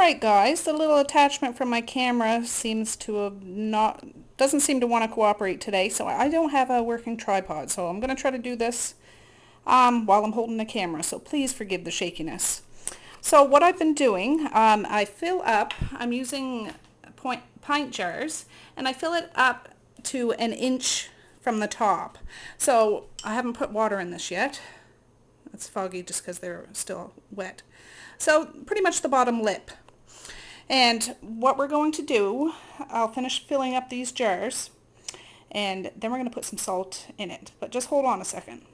Alright guys, the little attachment from my camera seems to have doesn't seem to want to cooperate today, so I don't have a working tripod, so I'm going to try to do this while I'm holding the camera, so please forgive the shakiness. So what I've been doing, I'm using pint jars, and I fill it up to an inch from the top. So I haven't put water in this yet. It's foggy just because they're still wet. So pretty much the bottom lip. And what we're going to do, I'll finish filling up these jars, and then we're going to put some salt in it. But just hold on a second.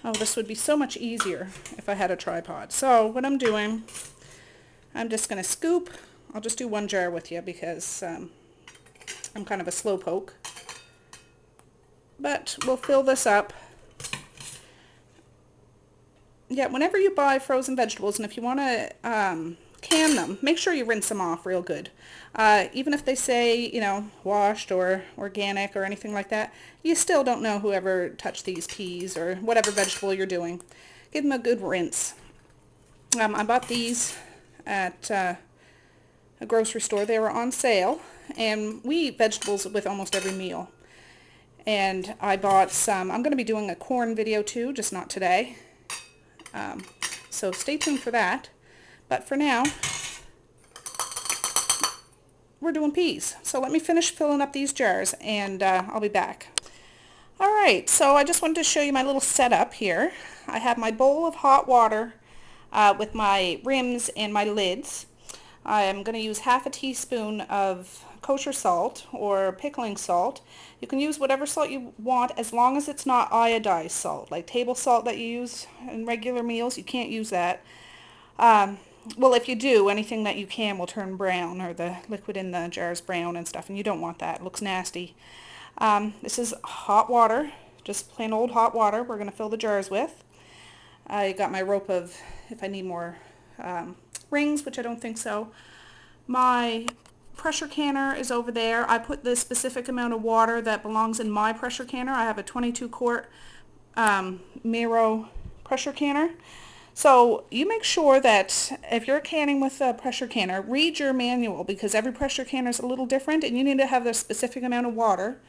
Oh, this would be so much easier if I had a tripod. So what I'm doing, I'm just going to scoop. I'll just do one jar with you because I'm kind of a slowpoke. But we'll fill this up. Yeah, whenever you buy frozen vegetables, and if you want to can them, make sure you rinse them off real good. Even if they say, you know, washed or organic or anything like that, you still don't know whoever touched these peas or whatever vegetable you're doing. Give them a good rinse. I bought these at a grocery store. They were on sale, and we eat vegetables with almost every meal. And I bought some. I'm going to be doing a corn video too, just not today. So stay tuned for that. But for now, we're doing peas. So let me finish filling up these jars, and I'll be back. Alright, so I just wanted to show you my little setup here. I have my bowl of hot water with my rims and my lids. I'm going to use half a teaspoon of kosher salt or pickling salt. You can use whatever salt you want as long as it's not iodized salt, like table salt that you use in regular meals. You can't use that. Well, if you do, anything that you can will turn brown, or the liquid in the jar is brown and stuff, and you don't want that. It looks nasty. This is hot water, just plain old hot water we're going to fill the jars with. I got my rope of, if I need more rings, which I don't think so. My pressure canner is over there. I put the specific amount of water that belongs in my pressure canner. I have a 22 quart Miro pressure canner. So you make sure that if you're canning with a pressure canner, read your manual, because every pressure canner is a little different, and you need to have the specific amount of water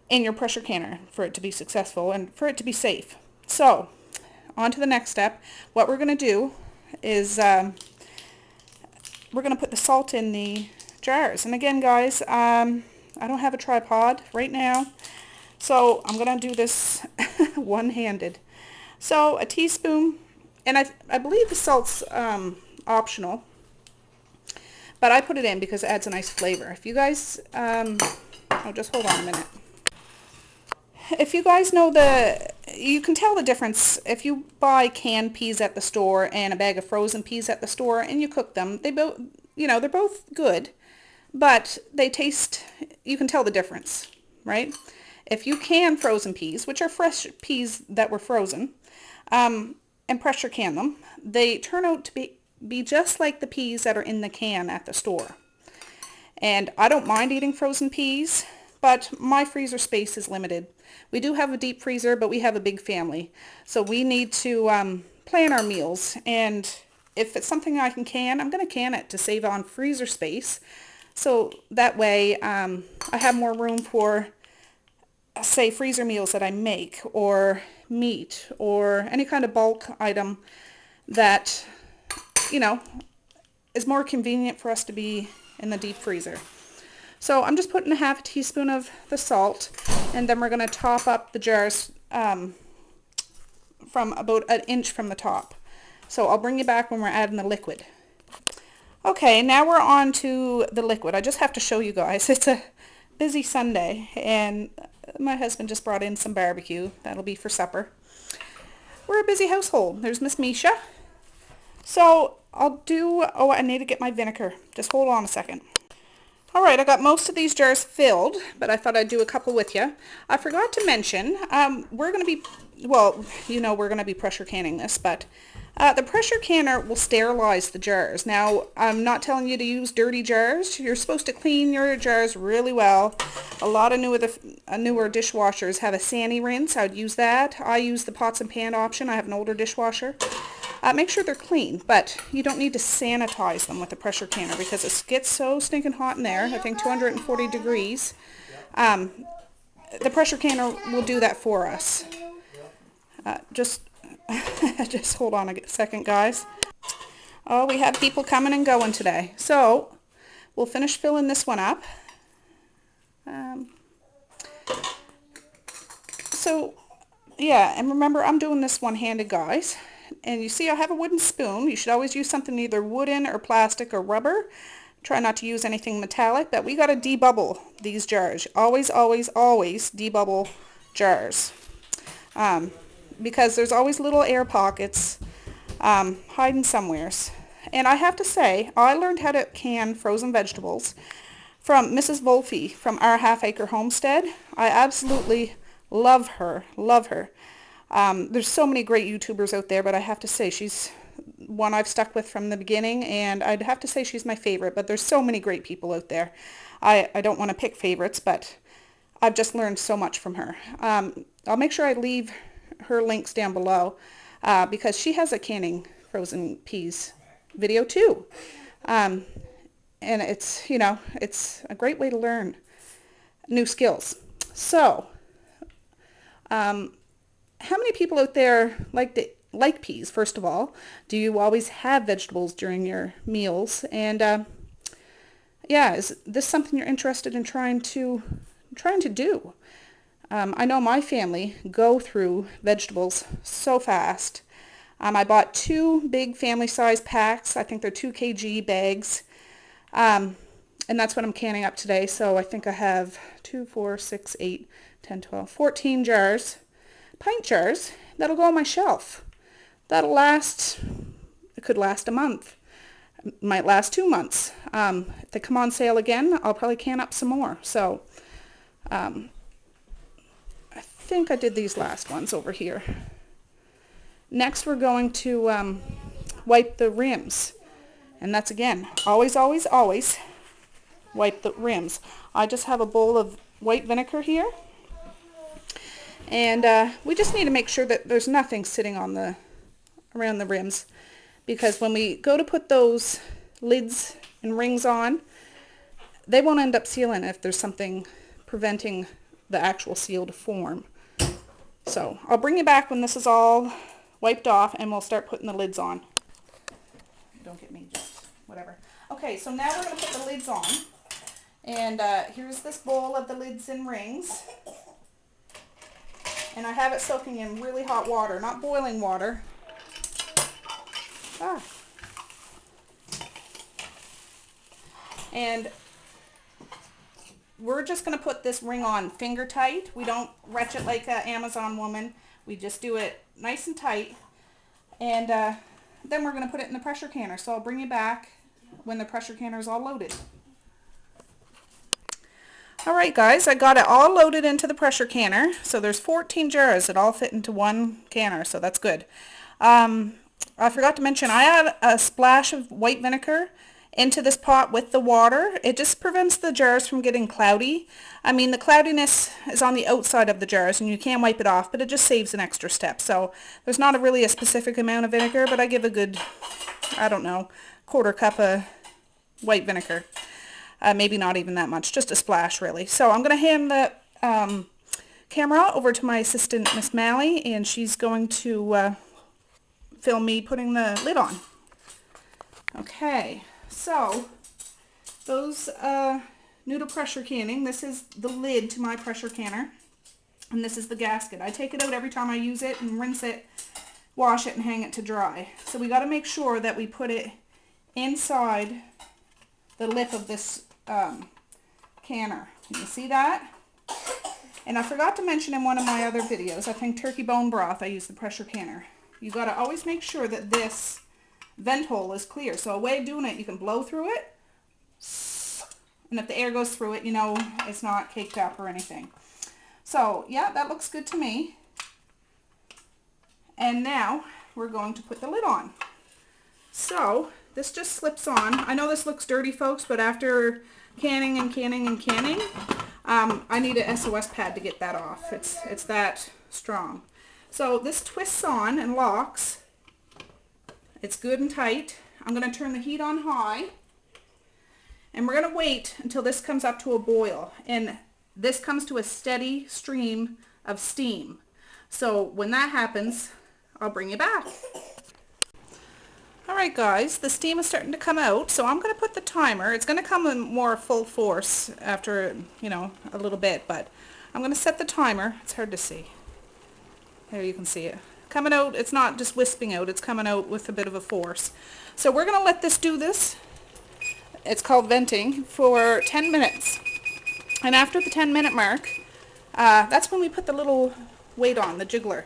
in your pressure canner for it to be successful and for it to be safe. So on to the next step. What we're going to do is we're going to put the salt in the jars. And again, guys, I don't have a tripod right now, so I'm going to do this one-handed. So a teaspoon. And I believe the salt's optional, but I put it in because it adds a nice flavor. If you guys, just hold on a minute. If you guys know you can tell the difference if you buy canned peas at the store and a bag of frozen peas at the store and you cook them. They both, they're both good, but they taste, you can tell the difference, right? If you can frozen peas, which are fresh peas that were frozen, and pressure can them, they turn out to be just like the peas that are in the can at the store. And I don't mind eating frozen peas, but my freezer space is limited. We do have a deep freezer, but we have a big family, so we need to plan our meals. And if it's something I can, I'm going to can it to save on freezer space, so that way I have more room for, say, freezer meals that I make, or meat, or any kind of bulk item that, is more convenient for us to be in the deep freezer. So I'm just putting a half a teaspoon of the salt, and then we're going to top up the jars from about an inch from the top. So I'll bring you back when we're adding the liquid. Okay, now we're on to the liquid. I just have to show you guys. It's a busy Sunday, and my husband just brought in some barbecue. That'll be for supper. We're a busy household. There's Miss Misha. So I need to get my vinegar. Just hold on a second. Alright, I got most of these jars filled, but I thought I'd do a couple with you. I forgot to mention, we're going to be, we're going to be pressure canning this, but the pressure canner will sterilize the jars. Now, I'm not telling you to use dirty jars. You're supposed to clean your jars really well. A lot of newer dishwashers have a sani rinse. I would use that. I use the pots and pan option. I have an older dishwasher. Make sure they're clean, but you don't need to sanitize them with a pressure canner because it gets so stinking hot in there. I think 240 degrees. The pressure canner will do that for us. Just hold on a second, guys. Oh, we have people coming and going today. So we'll finish filling this one up. Yeah, and remember, I'm doing this one-handed, guys. And you see I have a wooden spoon. You should always use something either wooden or plastic or rubber. Try not to use anything metallic, but we got to debubble these jars. Always, always, always debubble jars. Because there's always little air pockets hiding somewheres. And I have to say, I learned how to can frozen vegetables from Mrs. Wolfe from Our Half Acre Homestead. I absolutely love her, love her. There's so many great YouTubers out there, but I have to say she's one I've stuck with from the beginning, and I'd have to say she's my favorite, but there's so many great people out there. I don't want to pick favorites, but I've just learned so much from her. I'll make sure I leave her links down below because she has a canning frozen peas video too. And it's, you know, it's a great way to learn new skills. So, how many people out there like peas, first of all? Do you always have vegetables during your meals? And yeah, is this something you're interested in trying to do? I know my family go through vegetables so fast. I bought 2 big family size packs. I think they're 2 kg bags. And that's what I'm canning up today. So I think I have 2, 4, 6, 8, 10, 12, 14 jars, pint jars, that'll go on my shelf. That'll last, it could last a month. It might last 2 months. If they come on sale again, I'll probably can up some more. So I think I did these last ones over here. Next we're going to wipe the rims. And that's, again, always, always, always wipe the rims. I just have a bowl of white vinegar here. And we just need to make sure that there's nothing sitting on around the rims. Because when we go to put those lids and rings on, they won't end up sealing if there's something preventing the actual seal to form. So I'll bring you back when this is all wiped off and we'll start putting the lids on. Don't get me, just whatever. Okay, so now we're going to put the lids on. And here's this bowl of the lids and rings. And I have it soaking in really hot water, not boiling water. And we're just going to put this ring on finger tight. We don't wrench it like an Amazon woman. We just do it nice and tight. And then we're going to put it in the pressure canner. So I'll bring you back when the pressure canner is all loaded. Alright guys, I got it all loaded into the pressure canner. So there's 14 jars that all fit into one canner, so that's good. I forgot to mention, I add a splash of white vinegar into this pot with the water. It just prevents the jars from getting cloudy. I mean, the cloudiness is on the outside of the jars and you can wipe it off, but it just saves an extra step. So there's not really a specific amount of vinegar, but I give a good, I don't know, 1/4 cup of white vinegar. Maybe not even that much, just a splash really. So I'm going to hand the camera over to my assistant, Miss Mally, and she's going to film me putting the lid on. Okay, so those new to pressure canning, this is the lid to my pressure canner, and this is the gasket. I take it out every time I use it and rinse it, wash it, and hang it to dry. So we got to make sure that we put it inside the lip of this canner. Can you see that? And I forgot to mention in one of my other videos, I think turkey bone broth, I use the pressure canner. You got to always make sure that this vent hole is clear. So a way of doing it, you can blow through it, and if the air goes through it, you know it's not caked up or anything. So yeah, that looks good to me. And now we're going to put the lid on. So this just slips on. I know this looks dirty, folks, but after canning and canning and canning, I need an SOS pad to get that off. It's that strong. So this twists on and locks, It's good and tight. I'm going to turn the heat on high, and we're going to wait until this comes up to a boil, and this comes to a steady stream of steam. So when that happens, I'll bring you back. Alright guys, the steam is starting to come out, so I'm going to put the timer. It's going to come in more full force after, a little bit, but I'm going to set the timer. It's hard to see. There you can see it. Coming out, it's not just wisping out, it's coming out with a bit of a force. So we're going to let this do this. It's called venting for 10 minutes. And after the 10-minute mark, that's when we put the little weight on, the jiggler.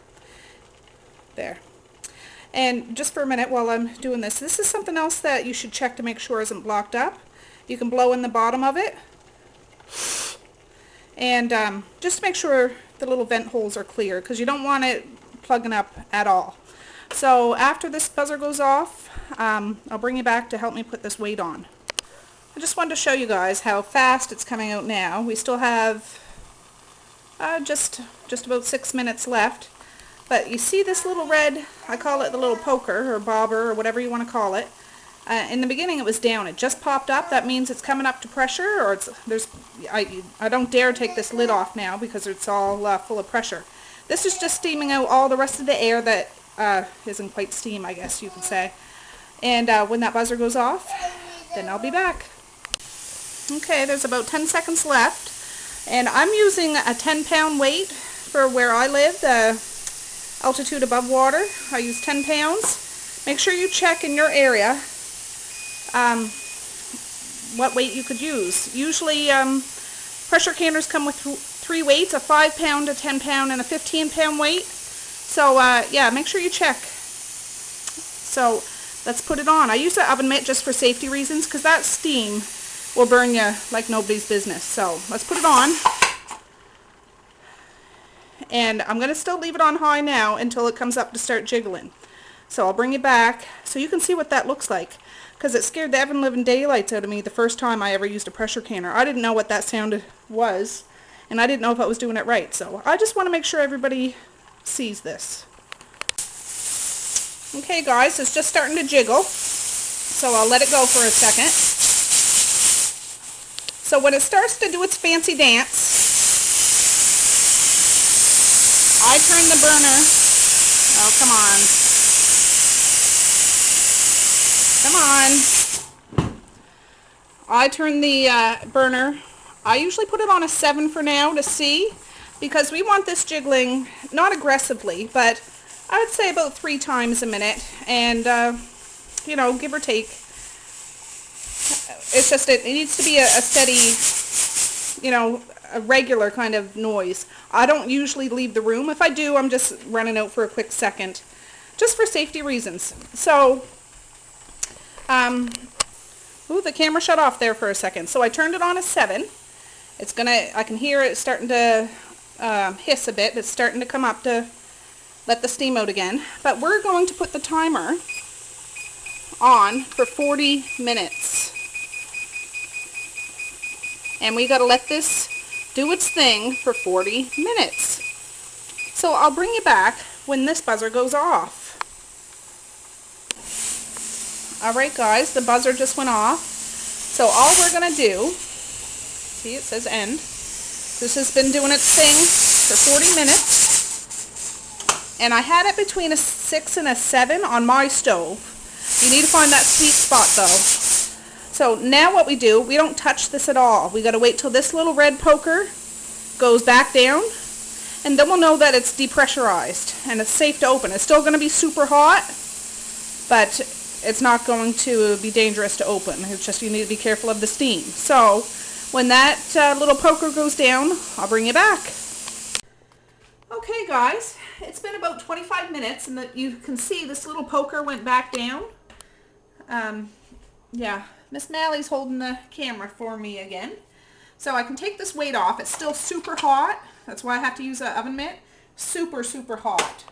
There. And just for a minute while I'm doing this, this is something else that you should check to make sure isn't blocked up. You can blow in the bottom of it. And just to make sure the little vent holes are clear, because you don't want it plugging up at all. So after this buzzer goes off, I'll bring you back to help me put this weight on. I just wanted to show you guys how fast it's coming out now. We still have just about 6 minutes left. But you see this little red, I call it the little poker or bobber or whatever you want to call it. In the beginning it was down. It just popped up. That means it's coming up to pressure, or I don't dare take this lid off now because it's all full of pressure. This is just steaming out all the rest of the air that isn't quite steam, I guess you could say. And when that buzzer goes off, then I'll be back. Okay, there's about 10 seconds left. And I'm using a 10-pound weight for where I live, the altitude above water. I use 10 pounds. Make sure you check in your area what weight you could use. Usually pressure canners come with 3 weights, a 5-pound, a 10-pound, and a 15-pound weight. So yeah, make sure you check. So let's put it on. I use the oven mitt just for safety reasons, because that steam will burn you like nobody's business. So let's put it on. And I'm going to still leave it on high now until it comes up to start jiggling. So I'll bring it back so you can see what that looks like, because it scared the ever-living daylights out of me the first time I ever used a pressure canner. I didn't know what that sound was, and I didn't know if I was doing it right. So I just want to make sure everybody sees this. Okay guys, it's just starting to jiggle, so I'll let it go for a second. So when it starts to do its fancy dance, I turn the burner, oh come on, I turn the burner, I usually put it on a 7 for now to see, because we want this jiggling, not aggressively, but I would say about 3 times a minute, and give or take. It's just, it needs to be a steady, a regular kind of noise. I don't usually leave the room. If I do, I'm just running out for a quick second, just for safety reasons. So, ooh, the camera shut off there for a second. So I turned it on a 7. I can hear it starting to hiss a bit. It's starting to come up to let the steam out again. But we're going to put the timer on for 40 minutes. And we got to let this do its thing for 40 minutes. So I'll bring you back when this buzzer goes off. Alright guys, the buzzer just went off. So all we're going to do, see it says end. This has been doing its thing for 40 minutes. And I had it between a 6 and a 7 on my stove. You need to find that sweet spot though. So now what we do, we don't touch this at all. We got to wait till this little red poker goes back down, and then we'll know that it's depressurized and it's safe to open. It's still going to be super hot, but it's not going to be dangerous to open. It's just you need to be careful of the steam. So when that little poker goes down, I'll bring you back. Okay guys, it's been about 25 minutes, and you can see this little poker went back down. Yeah, Miss Mally's holding the camera for me again. So I can take this weight off. It's still super hot. That's why I have to use an oven mitt. Super, super hot.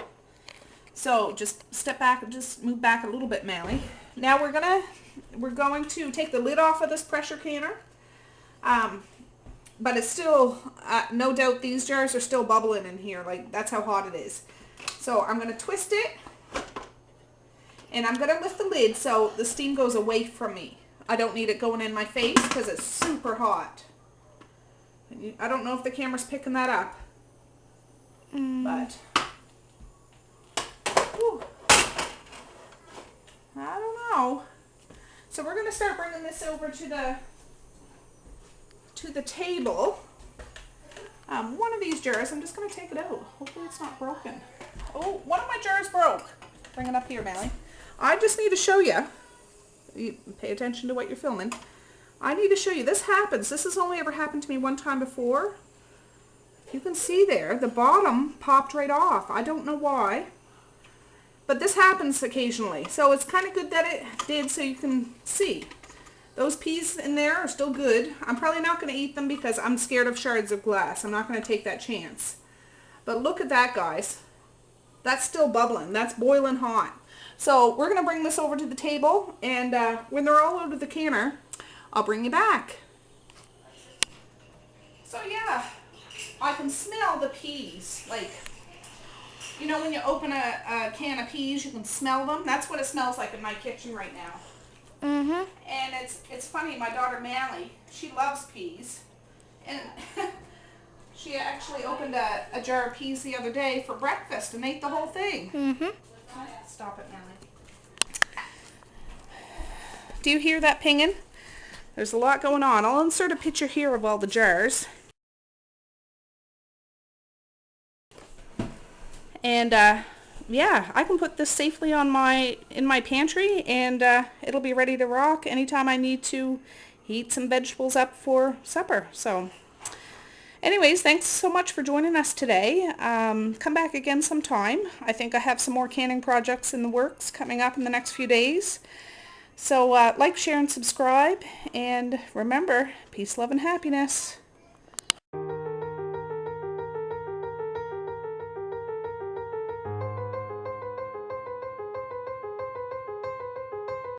So just step back, just move back a little bit, Mally. Now we're going to take the lid off of this pressure canner. But it's still, no doubt these jars are still bubbling in here. Like, that's how hot it is. So I'm going to twist it. And I'm going to lift the lid so the steam goes away from me. I don't need it going in my face because it's super hot. I don't know if the camera's picking that up. But whew, I don't know. So we're going to start bringing this over to the table. One of these jars, I'm just going to take it out. Hopefully it's not broken. Oh, one of my jars broke. Bring it up here, Melly. I just need to show you. You pay attention to what you're filming. I need to show you. This happens. This has only ever happened to me one time before. You can see there, the bottom popped right off. I don't know why. But this happens occasionally. So it's kind of good that it did so you can see. Those peas in there are still good. I'm probably not going to eat them because I'm scared of shards of glass. I'm not going to take that chance. But look at that, guys. That's still bubbling. That's boiling hot. So we're going to bring this over to the table, and when they're all out of the canner, I'll bring you back. So yeah, I can smell the peas. Like, you know when you open a can of peas, you can smell them? That's what it smells like in my kitchen right now. Mm-hmm. And it's funny, my daughter Mally, she loves peas. And she actually opened a jar of peas the other day for breakfast and ate the whole thing. Mm-hmm. Stop it, Mally. Do you hear that pinging? There's a lot going on. I'll insert a picture here of all the jars. And yeah, I can put this safely on in my pantry, and it'll be ready to rock anytime I need to heat some vegetables up for supper. So anyways, thanks so much for joining us today. Come back again sometime. I think I have some more canning projects in the works coming up in the next few days. So like, share, and subscribe. And remember, peace, love, and happiness.